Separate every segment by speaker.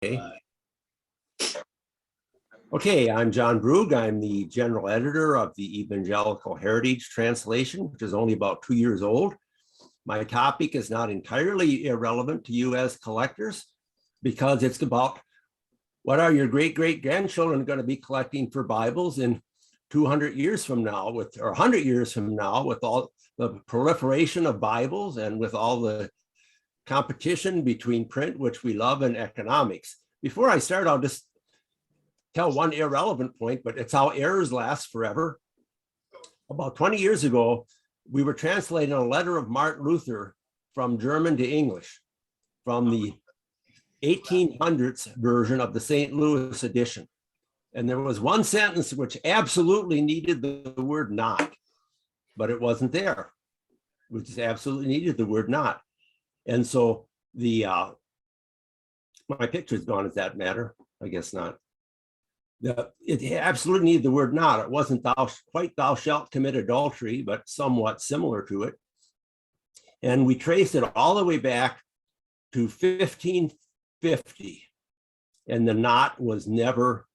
Speaker 1: Okay, I'm John Brug. I'm the general editor of the Evangelical Heritage Translation, which is only about 2 years old. My topic is not entirely irrelevant to you as collectors because it's about what are your great-great-grandchildren going to be collecting for Bibles in 200 years from now, or 100 years from now, with all the proliferation of Bibles and with all the competition between print, which we love, and economics. Before I start, I'll just tell one irrelevant point, but it's how errors last forever. About 20 years ago, we were translating a letter of Martin Luther from German to English from the 1800s version of the St. Louis edition. And there was one sentence which absolutely needed the word not, but it wasn't there, which is absolutely needed the word not. And so the, my picture's gone, does that matter? I guess not. It absolutely needed the word not. It wasn't thou shalt commit adultery, but somewhat similar to it. And we traced it all the way back to 1550. And the not was never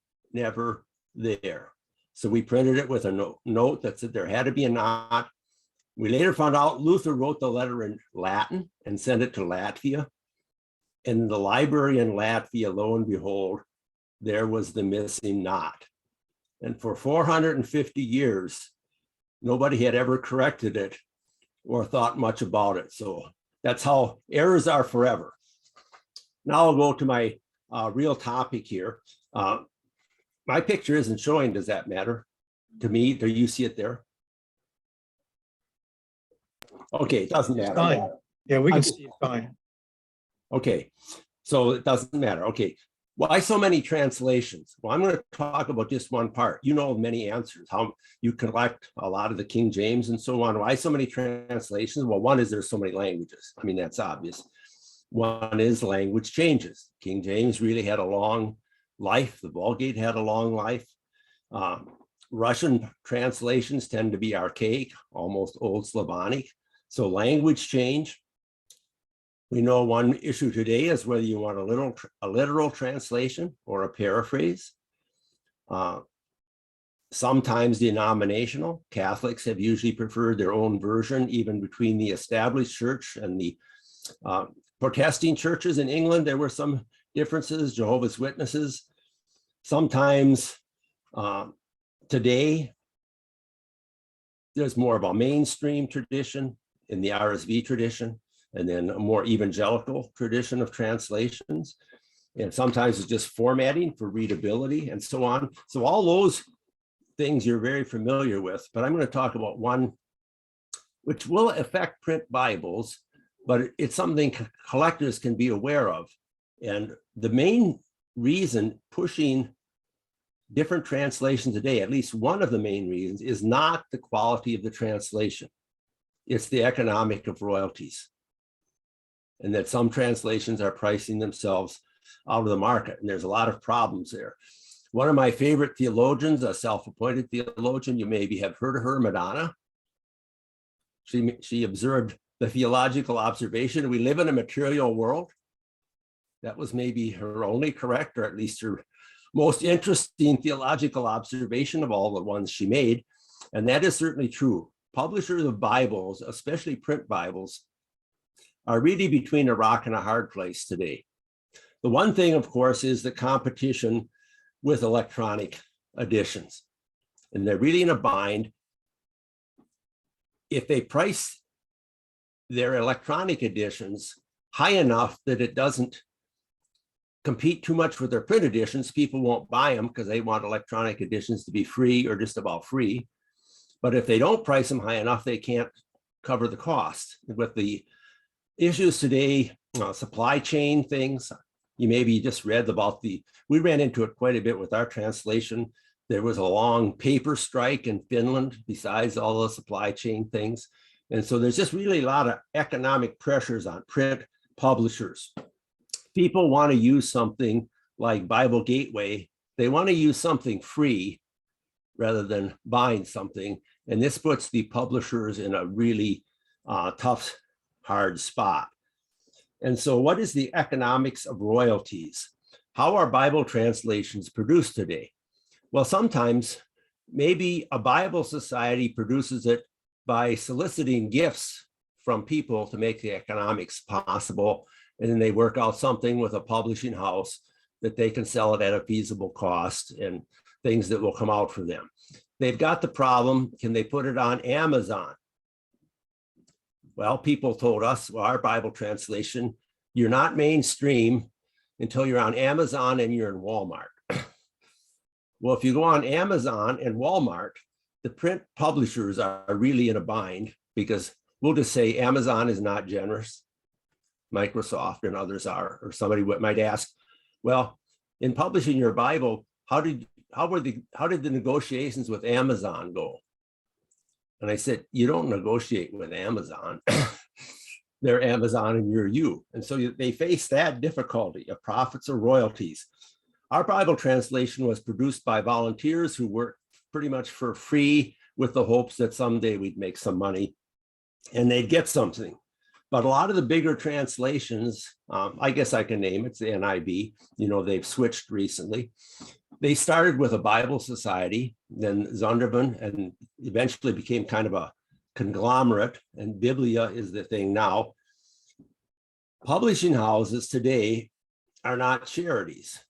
Speaker 1: there. So we printed it with a note that said there had to be a not. We later found out Luther wrote the letter in Latin and sent it to Latvia. And the library in Latvia, lo and behold, there was the missing not. And for 450 years, nobody had ever corrected it or thought much about it. So that's how errors are forever. Now I'll go to my real topic here. My picture isn't showing, does that matter? To me, do you see it there? Okay, it doesn't matter.
Speaker 2: Fine. Yeah, we can see it fine.
Speaker 1: Okay, so it doesn't matter. Okay, why so many translations? Well, I'm going to talk about just one part. You know many answers, how you collect a lot of the King James and so on. Why so many translations? Well, one is there's so many languages. I mean, that's obvious. One is language changes. King James really had a long life. The Vulgate had a long life. Russian translations tend to be archaic, almost Old Slavonic. So language change. We know one issue today is whether you want a literal translation or a paraphrase. Sometimes denominational. Catholics have usually preferred their own version, even between the established church and the protesting churches in England. There were some differences, Jehovah's Witnesses. Sometimes today, there's more of a mainstream tradition in the RSV tradition, and then a more evangelical tradition of translations. And sometimes it's just formatting for readability and so on. So all those things you're very familiar with, but I'm going to talk about one which will affect print Bibles, but it's something collectors can be aware of. And the main reason pushing different translations today, at least one of the main reasons, is not the quality of the translation. It's the economic of royalties. And that some translations are pricing themselves out of the market. And there's a lot of problems there. One of my favorite theologians, a self-appointed theologian, you maybe have heard of her, Madonna. She observed the theological observation: we live in a material world. That was maybe her only correct, or at least her most interesting theological observation of all the ones she made. And that is certainly true. Publishers of Bibles, especially print Bibles, are really between a rock and a hard place today. The one thing, of course, is the competition with electronic editions. And they're really in a bind. If they price their electronic editions high enough that it doesn't compete too much with their print editions, people won't buy them because they want electronic editions to be free or just about free. But if they don't price them high enough, they can't cover the cost. With the issues today, supply chain things, you maybe just read about we ran into it quite a bit with our translation. There was a long paper strike in Finland besides all the supply chain things. And so there's just really a lot of economic pressures on print publishers. People want to use something like Bible Gateway. They want to use something free rather than buying something. And this puts the publishers in a really tough, hard spot. And so what is the economics of royalties? how are Bible translations produced today? Well, sometimes maybe a Bible society produces it by soliciting gifts from people to make the economics possible. And then they work out something with a publishing house that they can sell it at a feasible cost and things that will come out for them. They've got the problem, can they put it on Amazon? Well, people told us, well, our Bible translation, you're not mainstream until you're on Amazon and you're in Walmart. Well, if you go on Amazon and Walmart, the print publishers are really in a bind because we'll just say Amazon is not generous. Microsoft and others are, or somebody might ask, well, in publishing your Bible, how did the negotiations with Amazon go? And I said, you don't negotiate with Amazon. They're Amazon and you're you. And so they face that difficulty of profits or royalties. Our Bible translation was produced by volunteers who worked pretty much for free with the hopes that someday we'd make some money and they'd get something. But a lot of the bigger translations, I guess I can name it's the NIV, they've switched recently. They started with a Bible society, then Zondervan, and eventually became kind of a conglomerate, and Biblia is the thing now. Publishing houses today are not charities,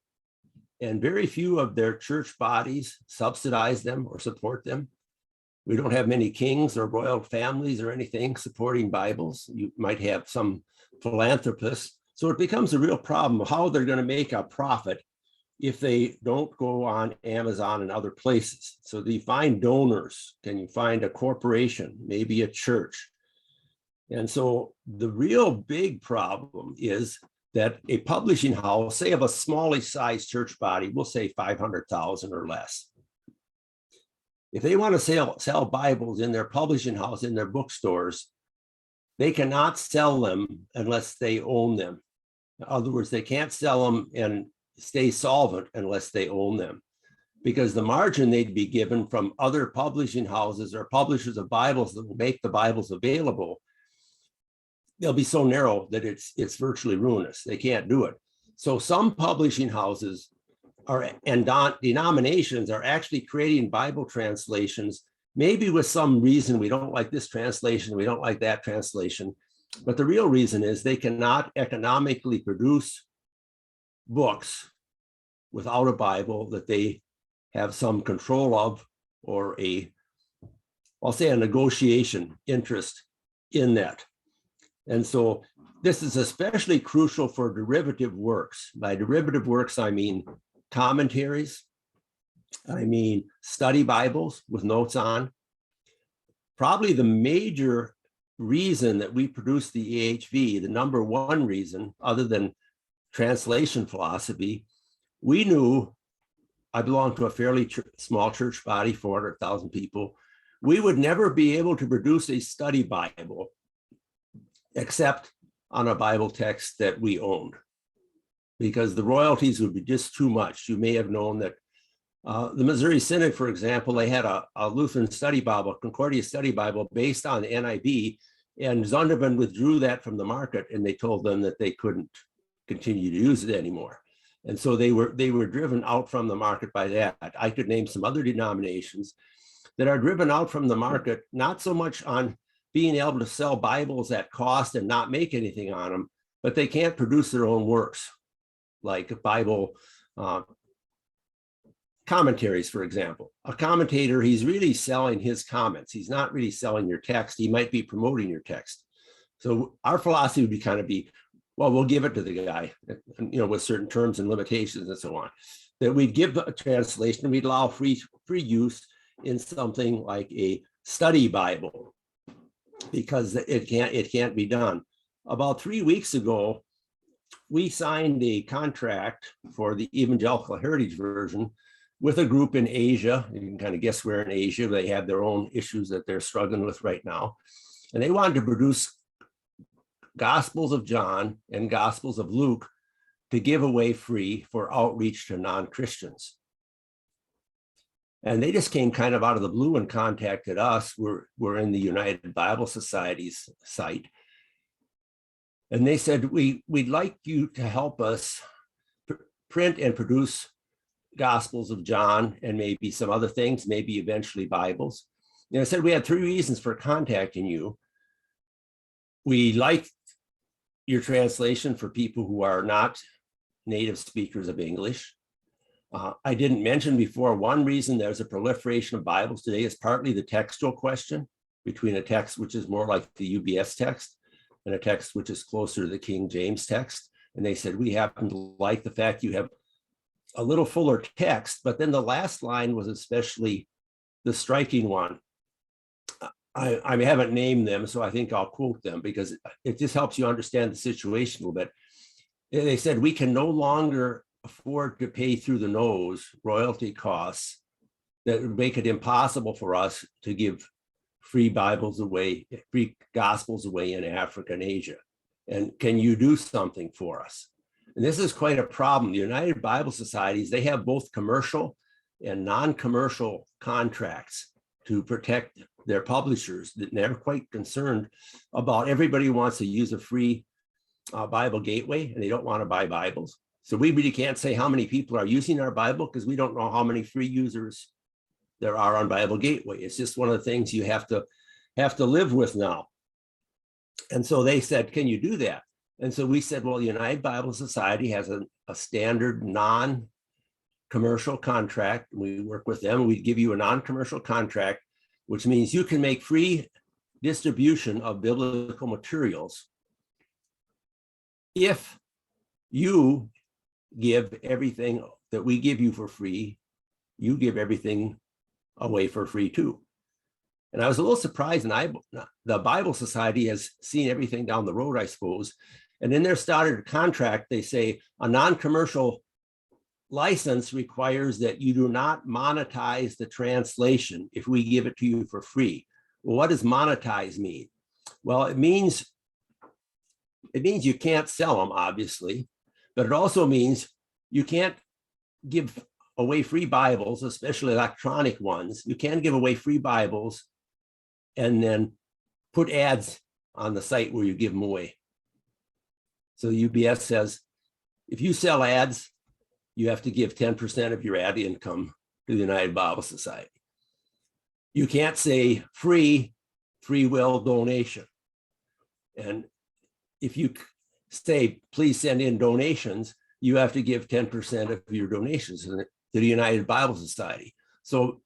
Speaker 1: and very few of their church bodies subsidize them or support them. We don't have many kings or royal families or anything supporting Bibles. You might have some philanthropists. So it becomes a real problem of how they're going to make a profit if they don't go on Amazon and other places. So do you find donors? Can you find a corporation, maybe a church? And so the real big problem is that a publishing house, say of a smallish sized church body, we'll say 500,000 or less. If they want to sell Bibles in their publishing house, in their bookstores, they cannot sell them unless they own them. In other words, they can't sell them and stay solvent unless they own them, because the margin they'd be given from other publishing houses or publishers of Bibles that will make the Bibles available, they'll be so narrow that it's virtually ruinous. They can't do it. So some publishing houses and denominations are actually creating Bible translations, maybe with some reason. We don't like this translation, we don't like that translation, but the real reason is they cannot economically produce books without a Bible that they have some control of, or I'll say a negotiation interest in that. And so this is especially crucial for derivative works. By derivative works, I mean commentaries, I mean study Bibles with notes on. Probably the major reason that we produce the EHV, the number one reason, other than translation philosophy, we knew, I belong to a fairly small church body, 400,000 people, we would never be able to produce a study Bible except on a Bible text that we owned, because the royalties would be just too much. You may have known that the Missouri Synod, for example, they had a Lutheran study Bible, Concordia study Bible based on NIV, and Zondervan withdrew that from the market, and they told them that they couldn't continue to use it anymore. And so they were driven out from the market by that. I could name some other denominations that are driven out from the market, not so much on being able to sell Bibles at cost and not make anything on them, but they can't produce their own works, like Bible commentaries, for example. A commentator, he's really selling his comments. He's not really selling your text. He might be promoting your text. So our philosophy would be kind of well, we'll give it to the guy, with certain terms and limitations and so on, that we'd give a translation, we'd allow free use in something like a study Bible, because it can't be done. About 3 weeks ago, we signed a contract for the Evangelical Heritage Version with a group in Asia. You can kind of guess where in Asia. They have their own issues that they're struggling with right now. And they wanted to produce Gospels of John and Gospels of Luke to give away free for outreach to non-Christians. And they just came kind of out of the blue and contacted us. We're in the United Bible Society's site. And they said, we'd like you to help us print and produce Gospels of John and maybe some other things, maybe eventually Bibles. And I said, we had 3 reasons for contacting you. We like your translation for people who are not native speakers of English. I didn't mention before, one reason there's a proliferation of Bibles today is partly the textual question between a text which is more like the UBS text and a text which is closer to the King James text. And they said, we happen to like the fact you have a little fuller text, but then the last line was especially the striking one. I haven't named them, so I think I'll quote them because it just helps you understand the situation a little bit. They said, we can no longer afford to pay through the nose royalty costs that would make it impossible for us to give free Bibles away, free Gospels away in Africa and Asia. And can you do something for us? And this is quite a problem. The United Bible Societies, they have both commercial and non-commercial contracts to protect their publishers. They're quite concerned about everybody who wants to use a free Bible gateway and they don't want to buy Bibles. So we really can't say how many people are using our Bible because we don't know how many free users there are on Bible Gateway. It's just one of the things you have to live with now. And so they said, can you do that? And so we said, well, the United Bible Society has a standard non-commercial contract. We work with them. We give you a non-commercial contract, which means you can make free distribution of biblical materials if you give everything that we give you for free, you give everything away for free too. And I was a little surprised, and the Bible Society has seen everything down the road, I suppose. And in their starter contract, they say a non-commercial license requires that you do not monetize the translation if we give it to you for free. Well, what does monetize mean? Well, it means you can't sell them, obviously, but it also means you can't give away free Bibles, especially electronic ones. You can't give away free Bibles and then put ads on the site where you give them away. So UBS says, if you sell ads, you have to give 10% of your ad income to the United Bible Society. You can't say free will donation. And if you say, please send in donations, you have to give 10% of your donations to the United Bible Society. So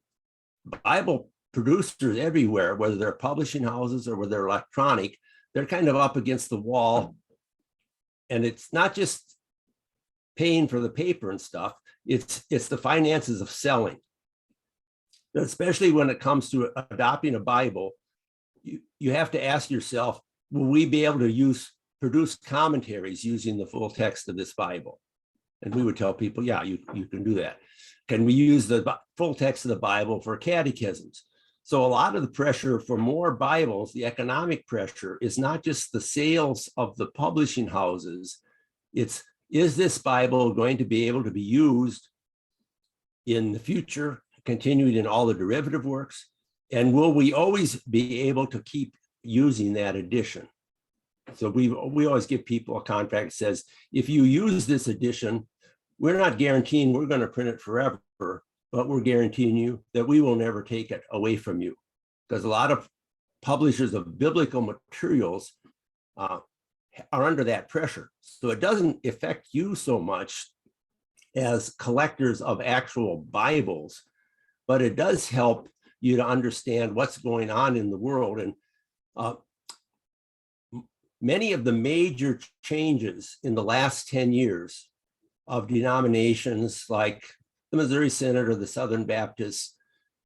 Speaker 1: Bible producers everywhere, whether they're publishing houses or whether they're electronic, they're kind of up against the wall. And it's not just paying for the paper and stuff, it's the finances of selling. But especially when it comes to adopting a Bible, you have to ask yourself, will we be able to produce commentaries using the full text of this Bible? And we would tell people, yeah, you can do that. Can we use the full text of the Bible for catechisms? So a lot of the pressure for more Bibles, the economic pressure, is not just the sales of the publishing houses. It's, is this Bible going to be able to be used in the future, continued in all the derivative works? And will we always be able to keep using that edition? So we always give people a contract that says, if you use this edition, we're not guaranteeing we're going to print it forever, but we're guaranteeing you that we will never take it away from you. Because a lot of publishers of biblical materials are under that pressure. So it doesn't affect you so much as collectors of actual Bibles, but it does help you to understand what's going on in the world. And many of the major changes in the last 10 years of denominations like the Missouri Synod or the Southern Baptists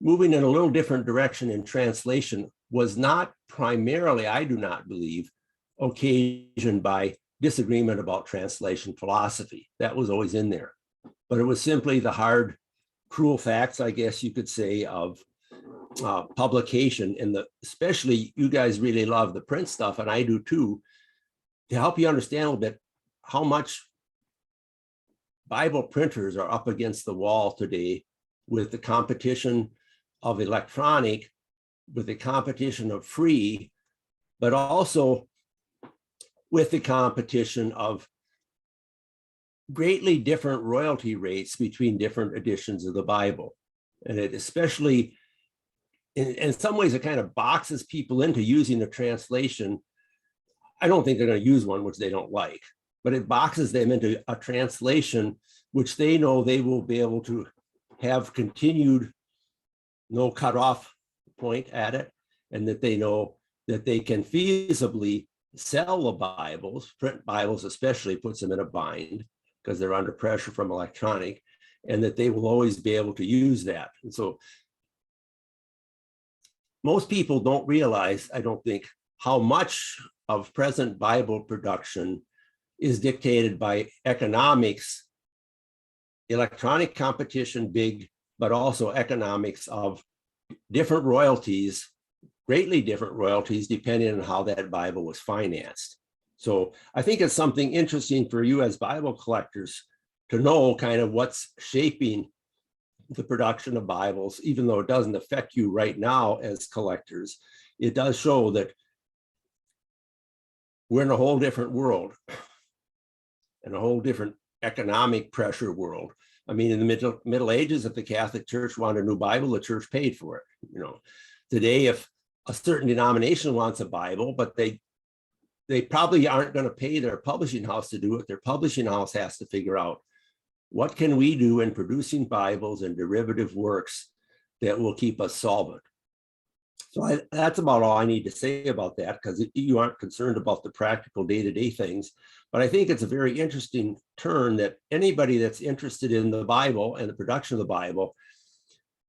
Speaker 1: moving in a little different direction in translation was not primarily, I do not believe, occasioned by disagreement about translation philosophy. That was always in there. But it was simply the hard, cruel facts, I guess you could say, of publication. And especially you guys really love the print stuff, and I do too, to help you understand a little bit how much Bible printers are up against the wall today with the competition of electronic, with the competition of free, but also with the competition of greatly different royalty rates between different editions of the Bible. And it especially, in some ways, it kind of boxes people into using a translation. I don't think they're going to use one which they don't like, but it boxes them into a translation which they know they will be able to have continued no cutoff point at it, and that they know that they can feasibly sell the Bibles, print Bibles especially, puts them in a bind because they're under pressure from electronic, and that they will always be able to use that. And so most people don't realize, I don't think, how much of present Bible production is dictated by economics, electronic competition big, but also economics of different royalties, greatly different royalties, depending on how that Bible was financed. So I think it's something interesting for you as Bible collectors to know kind of what's shaping the production of Bibles, even though it doesn't affect you right now as collectors. It does show that we're in a whole different world, and a whole different economic pressure world. I mean, in the Middle Ages, if the Catholic Church wanted a new Bible, the church paid for it. You know, today, if a certain denomination wants a Bible, but they probably aren't going to pay their publishing house to do it. Their publishing house has to figure out, what can we do in producing Bibles and derivative works that will keep us solvent? So that's about all I need to say about that, because you aren't concerned about the practical day-to-day things. But I think it's a very interesting turn that anybody that's interested in the Bible and the production of the Bible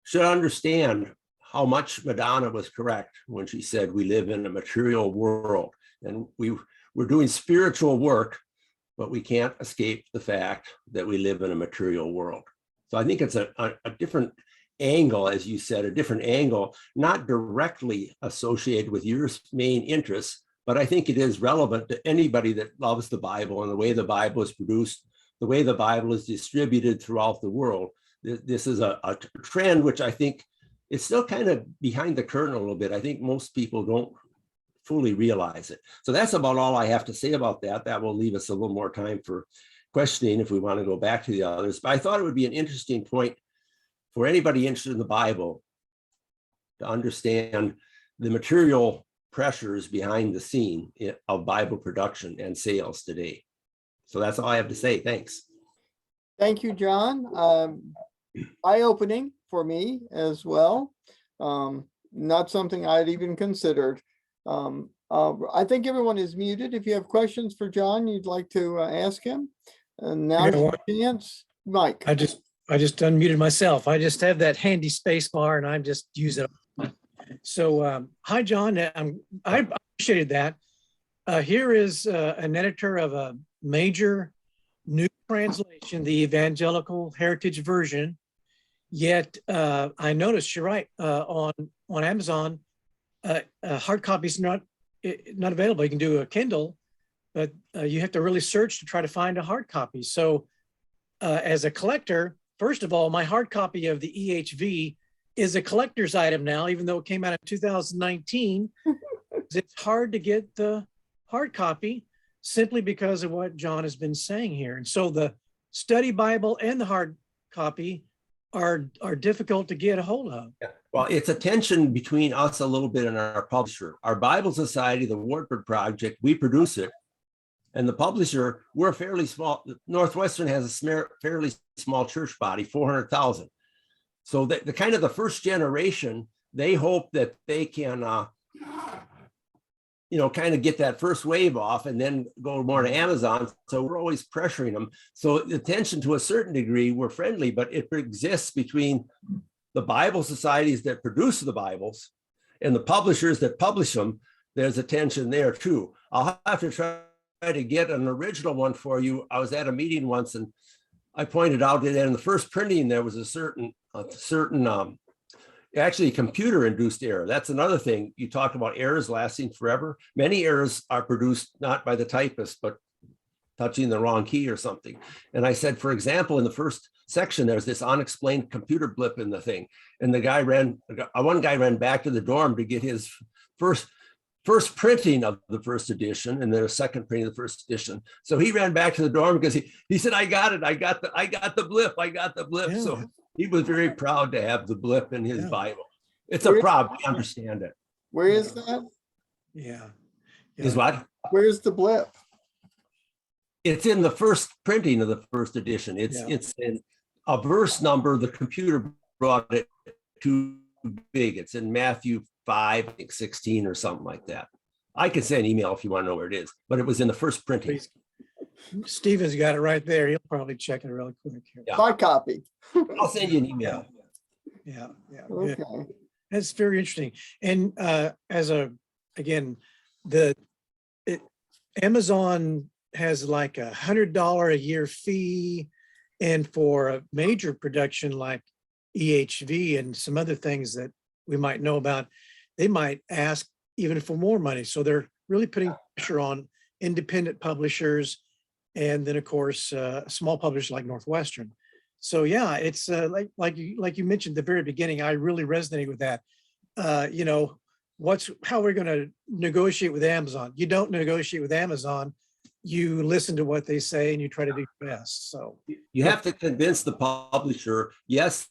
Speaker 1: should understand how much Madonna was correct when she said we live in a material world, and we're doing spiritual work, but we can't escape the fact that we live in a material world. So I think it's a different angle, as you said, a different angle, not directly associated with your main interests, but I think it is relevant to anybody that loves the Bible and the way the Bible is produced, the way the Bible is distributed throughout the world. This is a trend which I think is still kind of behind the curtain a little bit. I think most people don't fully realize it. So that's about all I have to say about that. That will leave us a little more time for questioning if we want to go back to the others. But I thought it would be an interesting point for anybody interested in the Bible to understand the material pressures behind the scene of Bible production and sales today. So that's all I have to say. Thanks.
Speaker 2: Thank you, John. Eye-opening for me as well. Not something I'd even considered. I think everyone is muted. If you have questions for John, you'd like to ask him. And now's your chance. Mike.
Speaker 3: I just unmuted myself. I just have that handy space bar and I just use it. So hi, John. I appreciated that. Here is an editor of a major new translation, the Evangelical Heritage Version. Yet I noticed you're right, on Amazon, hard copies not available. You can do a Kindle, but you have to really search to try to find a hard copy. So as a collector, first of all, my hard copy of the EHV is a collector's item now, even though it came out in 2019. It's hard to get the hard copy simply because of what John has been saying here. And so the study Bible and the hard copy are difficult to get a hold of.
Speaker 1: Yeah. Well, it's a tension between us a little bit and our publisher. Our Bible Society, the Wartburg Project, we produce it. And the publisher, we're fairly small. Northwestern has a fairly small church body, 400,000. So the kind of the first generation, they hope that they can, kind of get that first wave off and then go more to Amazon. So we're always pressuring them. So the tension, to a certain degree, we're friendly, but it exists between the Bible societies that produce the Bibles and the publishers that publish them. There's a tension there too. I'll have to try to get an original one for you. I was at a meeting once and I pointed out that in the first printing, there was a certain actually computer induced error. That's another thing. You talk about errors lasting forever. Many errors are produced not by the typist, but touching the wrong key or something. And I said, for example, in the first section, there's this unexplained computer blip in the thing. And one guy ran back to the dorm to get his first first printing of the first edition and then a second printing of the first edition. So he ran back to the dorm because he said, I got it. I got the blip. I got the blip.
Speaker 3: Yeah.
Speaker 1: So he was very proud to have the blip in his
Speaker 3: Yeah.
Speaker 1: Bible. It's a problem. We understand it.
Speaker 2: Where is that?
Speaker 3: Yeah.
Speaker 1: Is what?
Speaker 2: Where's the blip?
Speaker 1: It's in the first printing of the first edition. It's in a verse number. The computer brought it too big. It's in Matthew 5, I think 16 or something like that. I can send an email if you want to know where it is, but it was in the first printing.
Speaker 3: Please. Steven's got it right there. He'll probably check it really quick here.
Speaker 1: Yeah.
Speaker 2: My copy.
Speaker 1: I'll send you an email.
Speaker 3: Yeah. Good.
Speaker 2: Okay.
Speaker 3: That's very interesting. And Amazon has like $100 a year fee, and for a major production like EHV and some other things that we might know about, they might ask even for more money. So they're really putting pressure on independent publishers, and then of course small publishers like Northwestern. So yeah, it's like you mentioned at the very beginning. I really resonate with that. How we're going to negotiate with Amazon? You don't negotiate with Amazon. You listen to what they say and you try to do your best. So
Speaker 1: you have to convince the publisher, yes,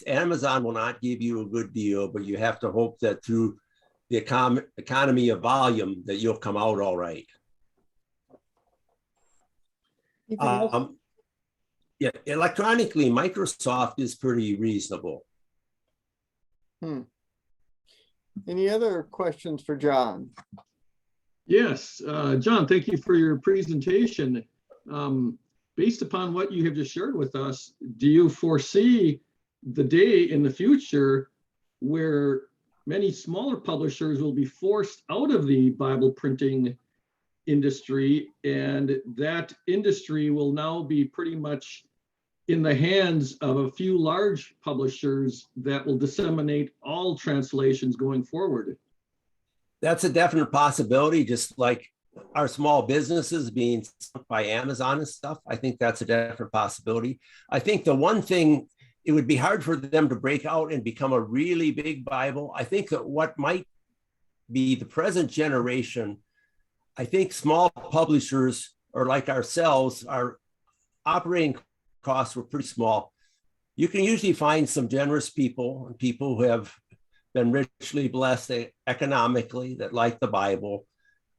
Speaker 1: Amazon will not give you a good deal, but you have to hope that through the economy of volume that you'll come out all right.
Speaker 2: Anything else?
Speaker 1: Yeah, electronically, Microsoft is pretty reasonable.
Speaker 2: Any other questions for John?
Speaker 4: Yes, John, thank you for your presentation. Based upon what you have just shared with us, do you foresee the day in the future where many smaller publishers will be forced out of the Bible printing industry, and that industry will now be pretty much in the hands of a few large publishers that will disseminate all translations going forward?
Speaker 1: That's a definite possibility, just like our small businesses being sunk by Amazon and stuff. I think that's a definite possibility. I think the one thing, it would be hard for them to break out and become a really big Bible. I think that what might be the present generation, I think small publishers or like ourselves, our operating costs were pretty small. You can usually find some generous people and people who have been richly blessed economically that like the Bible.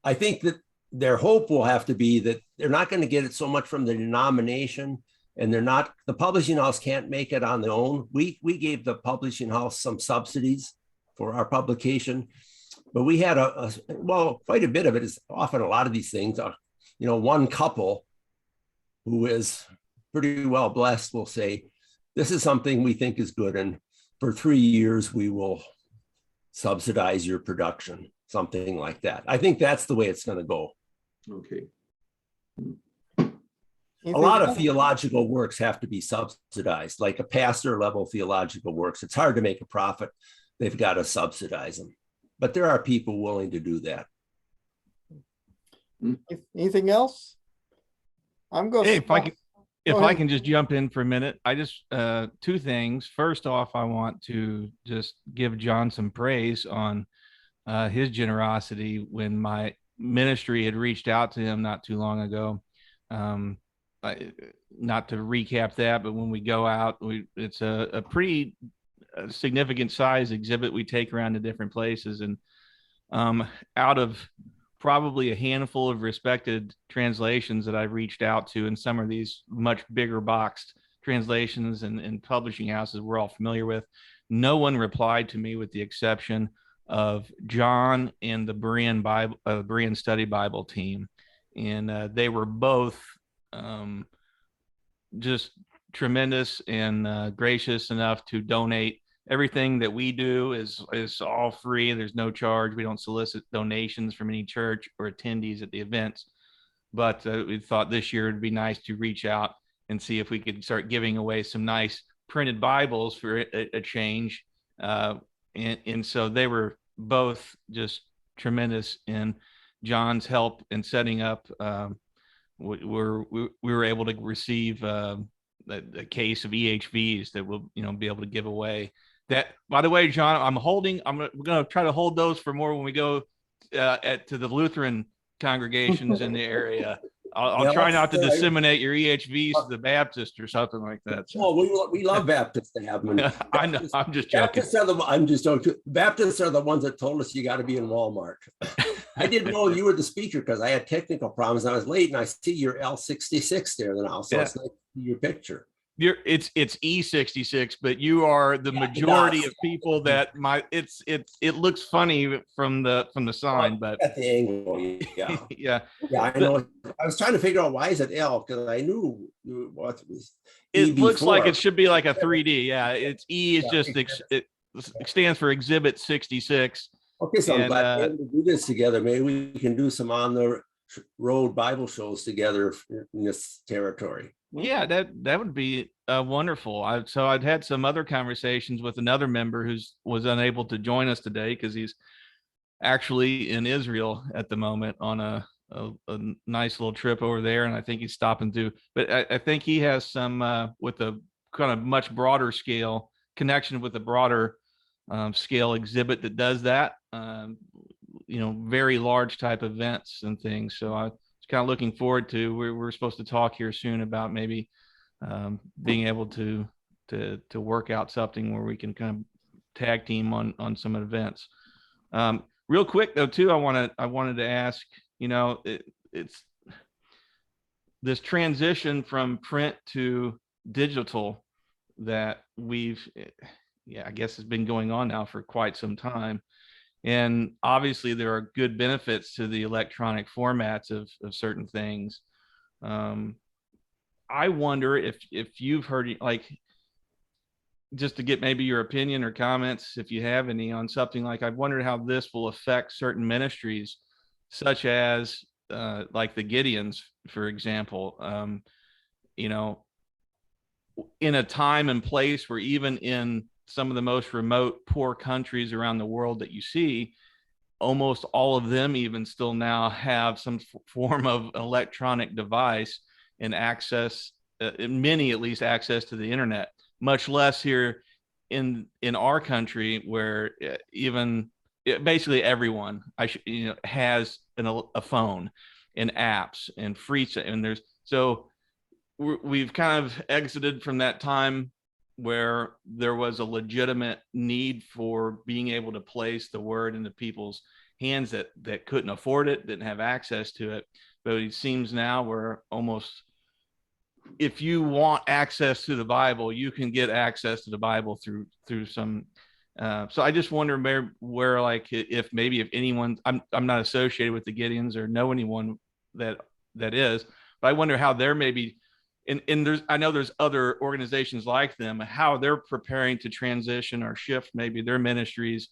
Speaker 1: I think that their hope will have to be that they're not going to get it so much from the denomination, and the publishing house can't make it on their own. We gave the publishing house some subsidies for our publication, but we had quite a bit of it is often a lot of these things are, one couple who is pretty well blessed will say, this is something we think is good, and for 3 years we will subsidize your production, something like that. I think that's the way it's going to go.
Speaker 4: Okay.
Speaker 1: A lot of theological works have to be subsidized, like a pastor level theological works. It's hard to make a profit. They've got to subsidize them. But there are people willing to do that.
Speaker 2: Anything else? I'm going.
Speaker 5: Hey, if I can just jump in for a minute, I just two things. First off, I want to just give John some praise on his generosity when my ministry had reached out to him not too long ago. Not to recap that, but when we go out, it's a pretty significant size exhibit we take around to different places, and out of probably a handful of respected translations that I've reached out to, and some of these much bigger boxed translations and publishing houses we're all familiar with, no one replied to me with the exception of John and the Berean Study Bible team. And they were both just tremendous and gracious enough to donate. Everything that we do is all free. There's no charge. We don't solicit donations from any church or attendees at the events. But we thought this year it'd be nice to reach out and see if we could start giving away some nice printed Bibles for a change. And so they were both just tremendous in John's help in setting up. We were able to receive a case of EHVs that we'll be able to give away. That, by the way, John, we're going to try to hold those for more when we go to the Lutheran congregations in the area. I'll
Speaker 1: Yeah,
Speaker 5: try not to
Speaker 1: let's,
Speaker 5: disseminate your EHVs to the Baptist or something like that. So.
Speaker 1: well, we love Baptists to have them.
Speaker 5: I know. I'm just joking.
Speaker 1: I'm just joking. Baptists are the ones that told us you got to be in Walmart. I didn't know you were the speaker because I had technical problems. I was late, and I see your L66 there now. So it's nice to see your picture.
Speaker 5: It's E66, but you are the majority of people that it looks funny from the sign, but
Speaker 1: at the angle, yeah.
Speaker 5: yeah,
Speaker 1: I know. I was trying to figure out why is it L, because I knew what it was.
Speaker 5: It looks like it should be like a 3D. Yeah, it's E is just it stands for Exhibit 66.
Speaker 1: Okay, so I'm glad we're able to do this together. Maybe we can do some on the road Bible shows together in this territory.
Speaker 5: Yeah, that would be wonderful. I'd had some other conversations with another member was unable to join us today because he's actually in Israel at the moment on a nice little trip over there, and I think he's stopping through. But I think he has some with a kind of much broader scale connection with a broader scale exhibit that does that. Very large type events and things. So I kind of looking forward to. We're supposed to talk here soon about maybe being able to work out something where we can kind of tag team on some events. Real quick though, too, I wanted to ask. It's this transition from print to digital that I guess has been going on now for quite some time. And obviously there are good benefits to the electronic formats of certain things. I wonder if you've heard, like, just to get maybe your opinion or comments, if you have any, on something like, I've wondered how this will affect certain ministries, such as like the Gideons, for example, in a time and place where even in some of the most remote, poor countries around the world that you see, almost all of them even still now have some form of electronic device and access, many at least, access to the internet, much less here in our country, where basically everyone has a phone and apps and free, and we've kind of exited from that time where there was a legitimate need for being able to place the word into people's hands that couldn't afford it, didn't have access to it. But it seems now we're almost, if you want access to the Bible, you can get access to the Bible through some. So I just wonder where like, if anyone, I'm not associated with the Gideons or know anyone that is, but I wonder how they're maybe. And I know there's other organizations like them, how they're preparing to transition or shift maybe their ministries.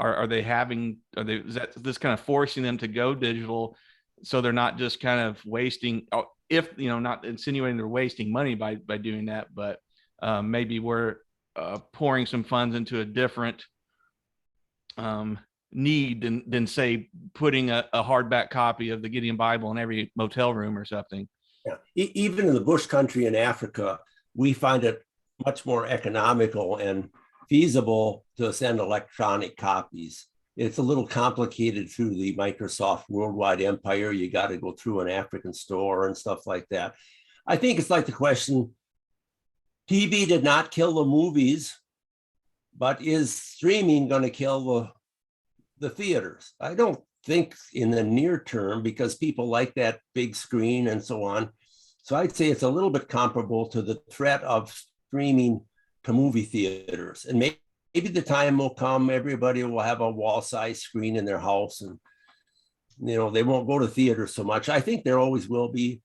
Speaker 5: Is this kind of forcing them to go digital, so they're not just kind of wasting, not insinuating they're wasting money by doing that, but maybe we're pouring some funds into a different need than say putting a hardback copy of the Gideon Bible in every motel room or something.
Speaker 1: Yeah. Even in the bush country in Africa, we find it much more economical and feasible to send electronic copies. It's a little complicated through the Microsoft worldwide empire. You got to go through an African store and stuff like that. I think it's like the question, TV did not kill the movies, but is streaming going to kill the theaters? I don't think in the near term, because people like that big screen and so on. So I'd say it's a little bit comparable to the threat of streaming to movie theaters. And maybe the time will come, everybody will have a wall-sized screen in their house, and they won't go to theater so much. I think there always will be.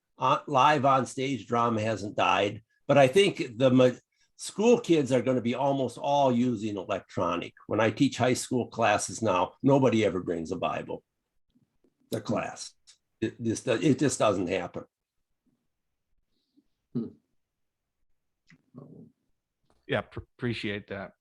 Speaker 1: Live on stage drama hasn't died, but I think the school kids are going to be almost all using electronic. When I teach high school classes now, nobody ever brings a Bible to class. It just doesn't happen.
Speaker 5: Yeah, appreciate that.